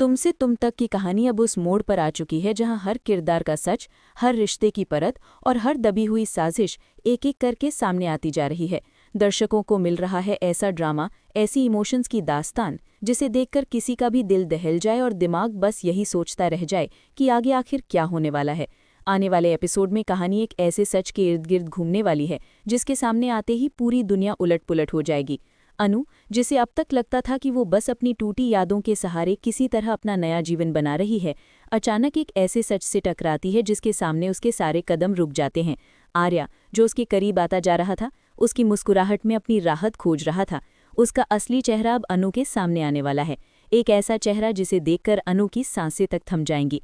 तुमसे तुम तक की कहानी अब उस मोड़ पर आ चुकी है जहां हर किरदार का सच, हर रिश्ते की परत और हर दबी हुई साजिश एक एक करके सामने आती जा रही है। दर्शकों को मिल रहा है ऐसा ड्रामा, ऐसी इमोशंस की दास्तान जिसे देखकर किसी का भी दिल दहल जाए और दिमाग बस यही सोचता रह जाए कि आगे आखिर क्या होने वाला है। आने वाले एपिसोड में कहानी एक ऐसे सच के इर्द गिर्द घूमने वाली है जिसके सामने आते ही पूरी दुनिया उलट पुलट हो जाएगी। अनु, जिसे अब तक लगता था कि वो बस अपनी टूटी यादों के सहारे किसी तरह अपना नया जीवन बना रही है, अचानक एक ऐसे सच से टकराती है जिसके सामने उसके सारे कदम रुक जाते हैं। आर्या, जो उसके करीब आता जा रहा था, उसकी मुस्कुराहट में अपनी राहत खोज रहा था, उसका असली चेहरा अब अनु के सामने आने वाला है। एक ऐसा चेहरा जिसे देखकर अनु की सांसें तक थम जाएंगी।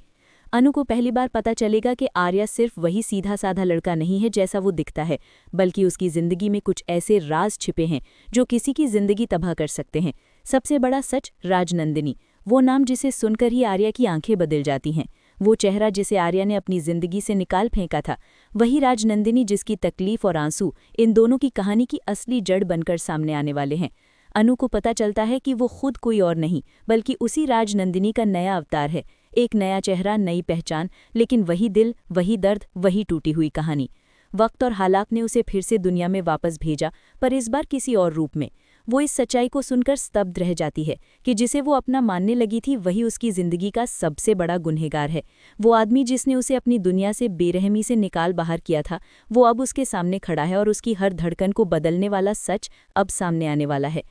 अनु को पहली बार पता चलेगा कि आर्या सिर्फ वही सीधा साधा लड़का नहीं है जैसा वो दिखता है, बल्कि उसकी जिंदगी में कुछ ऐसे राज छिपे हैं जो किसी की जिंदगी तबाह कर सकते हैं। सबसे बड़ा सच, राजनंदिनी, वो नाम जिसे सुनकर ही आर्या की आंखें बदल जाती हैं। वो चेहरा जिसे आर्या ने अपनी जिंदगी से निकाल फेंका था, वही राजनंदिनी जिसकी तकलीफ और आंसू इन दोनों की कहानी की असली जड़ बनकर सामने आने वाले हैं। अनु को पता चलता है कि वो खुद कोई और नहीं बल्कि उसी राजनंदिनी का नया अवतार है। एक नया चेहरा, नई पहचान, लेकिन वही दिल, वही दर्द, वही टूटी हुई कहानी। वक्त और हालात ने उसे फिर से दुनिया में वापस भेजा, पर इस बार किसी और रूप में। वो इस सच्चाई को सुनकर स्तब्ध रह जाती है कि जिसे वो अपना मानने लगी थी वही उसकी जिंदगी का सबसे बड़ा गुनहगार है। वो आदमी जिसने उसे अपनी दुनिया से बेरहमी से निकाल बाहर किया था, वो अब उसके सामने खड़ा है और उसकी हर धड़कन को बदलने वाला सच अब सामने आने वाला है।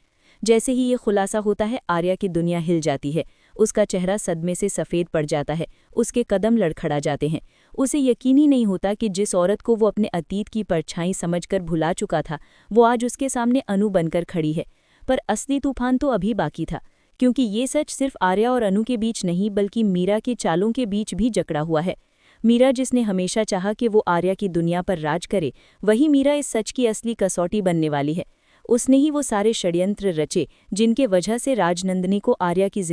जैसे ही ये खुलासा होता है, आर्या की दुनिया हिल जाती है। उसका चेहरा सदमे से सफ़ेद पड़ जाता है, उसके कदम लड़खड़ा जाते हैं। उसे यकीन ही नहीं होता कि जिस औरत को वो अपने अतीत की परछाई समझकर भुला चुका था, वो आज उसके सामने अनु बनकर खड़ी है। पर असली तूफान तो अभी बाकी था, क्योंकि ये सच सिर्फ आर्या और अनु के बीच नहीं बल्कि मीरा के चालों के बीच भी जकड़ा हुआ है। मीरा, जिसने हमेशा चाहा कि वो आर्या की दुनिया पर राज करे, वही मीरा इस सच की असली कसौटी बनने वाली है। उसने ही वो सारे षड्यंत्र रचे जिनके वजह से राजनंदिनी को आर्या की